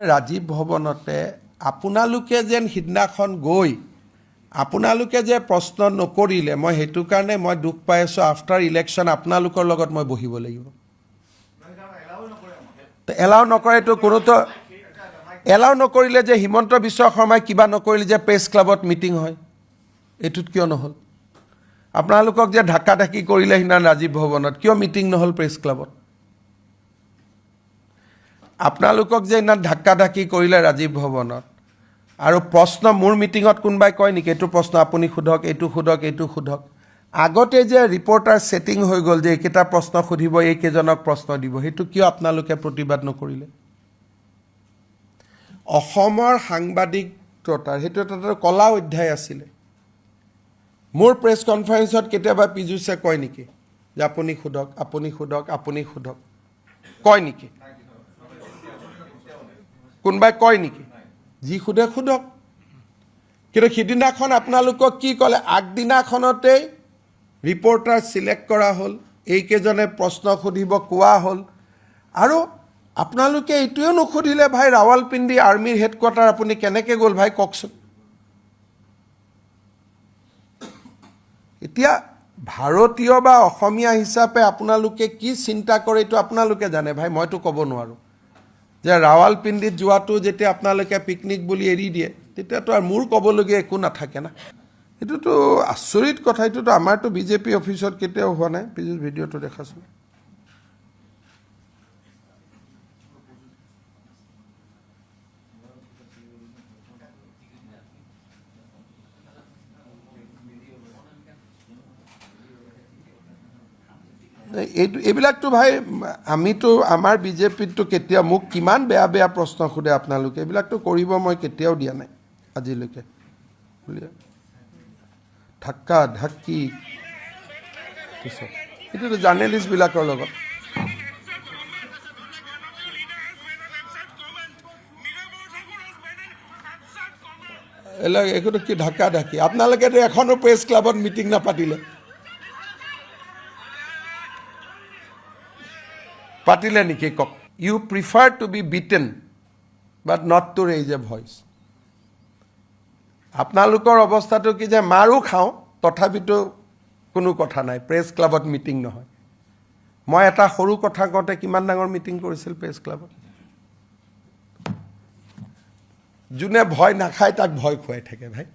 ৰাজীৱ ভৱনতে আপোনালোকে যেন সিদিনাখন গৈ আপোনালোকে যে প্ৰশ্ন নকৰিলে মই সেইটো কাৰণে মই দুখ পাই আছোঁ আফটাৰ ইলেকশ্যন আপোনালোকৰ লগত মই বহিব লাগিব এলাও নকৰেতো কোনোতো এলাও নকৰিলে যে হিমন্ত বিশ্ব শৰ্মাই কিবা নকৰিলে যে প্ৰেছ ক্লাবত মিটিং হয় এইটোত কিয় নহ'ল আপোনালোকক যে ঢাকা ঢাকি কৰিলে সিদিনা ৰাজীৱ ভৱনত কিয় মিটিং নহ'ল প্ৰেছ ক্লাবত আপোনালোকক যে ইমান ঢাকা ঢাকি কৰিলে ৰাজীৱ ভৱনত আৰু প্ৰশ্ন মোৰ মিটিঙত কোনোবাই কয় নেকি এইটো প্ৰশ্ন আপুনি সোধক এইটো সোধক এইটো সোধক আগতে যে ৰিপৰ্টাৰ ছেটিং হৈ গ'ল যে এইকেইটা প্ৰশ্ন সুধিব এইকেইজনক প্ৰশ্ন দিব সেইটো কিয় আপোনালোকে প্ৰতিবাদ নকৰিলে অসমৰ সাংবাদিকতাৰ সেইটো এটা কলা অধ্যায় আছিলে মোৰ প্ৰেছ কনফাৰেন্সত কেতিয়াবা পীযুষে কয় নেকি যে আপুনি সোধক আপুনি সোধক আপুনি সোধক কয় নেকি কোনোবাই কয় নেকি যি সোধে সোধক কিন্তু সিদিনাখন আপোনালোকক কি ক'লে আগদিনাখনতেই ৰিপৰ্টাৰ চিলেক্ট কৰা হ'ল এইকেইজনে প্ৰশ্ন সুধিব কোৱা হ'ল আৰু আপোনালোকে এইটোও নুসুধিলে ভাই ৰাৱালপিণ্ডি আৰ্মিৰ হেডকোৱাৰ্টাৰ আপুনি কেনেকৈ গ'ল ভাই কওকচোন এতিয়া ভাৰতীয় বা অসমীয়া হিচাপে আপোনালোকে কি চিন্তা কৰে এইটো আপোনালোকে জানে ভাই মইতো ক'ব নোৱাৰোঁ যে ৰাৱালপিণ্ডিত যোৱাটো যেতিয়া আপোনালোকে পিকনিক বুলি এৰি দিয়ে তেতিয়াতো আৰু মোৰ ক'বলগীয়া একো নাথাকে না এইটোতো আচৰিত কথা এইটোতো আমাৰতো বিজেপি অফিচত কেতিয়াও হোৱা নাই পীযুষ ভিডিঅ'টো দেখাচোন এইবিলাকতো ভাই আমিতো আমাৰ বিজেপিততো কেতিয়া মোক কিমান বেয়া বেয়া প্ৰশ্ন সোধে আপোনালোকে এইবিলাকতো কৰিব মই কেতিয়াও দিয়া নাই আজিলৈকে ঢাক্কা ঢাকি এইটোতো জাৰ্নেলিষ্টবিলাকৰ লগত এইটো কি ঢাক্কা ঢাকি আপোনালোকেতো এখনো প্ৰেছ ক্লাবত মিটিং নাপাতিলে পাতিলে নেকি কওক you prefer to be beaten but not to raise a voice আপোনালোকৰ অৱস্থাটো কি যে মাৰো খাওঁ তথাপিতো কোনো কথা নাই প্ৰেছ ক্লাবত মিটিং নহয় মই এটা সৰু কথা কওঁতে কিমান ডাঙৰ মিটিং কৰিছিল প্ৰেছ ক্লাবত যোনে ভয় নাখায় তাক ভয় খুৱাই থাকে ভাই